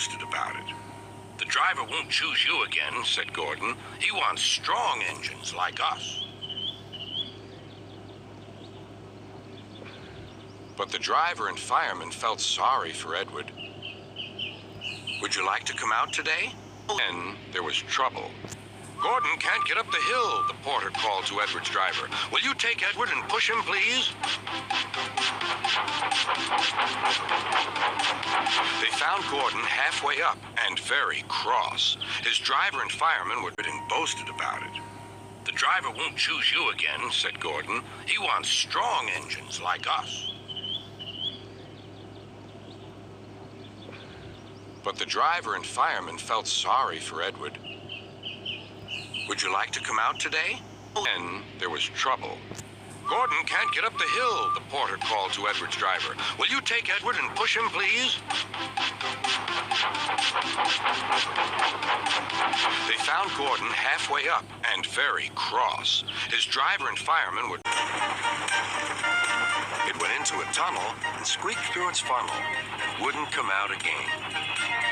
boasted about it. "The driver won't choose you again," said Gordon. "He wants strong engines like us." But the driver and fireman felt sorry for Edward. "Would you like to come out today?" Then there was trouble. "Gordon can't get up the hill," the porter called to Edward's driver. "Will you take Edward and push him, please?" They found Gordon halfway up and very cross. His driver and fireman were and boasted about it. "The driver won't choose you again," said Gordon. "He wants strong engines like us." But the driver and fireman felt sorry for Edward. "Would you like to come out today?" Then there was trouble. "Gordon can't get up the hill," the porter called to Edward's driver. "Will you take Edward and push him, please?" They found Gordon halfway up and very cross. His driver and fireman were... It went into a tunnel and squeaked through its funnel and wouldn't come out again.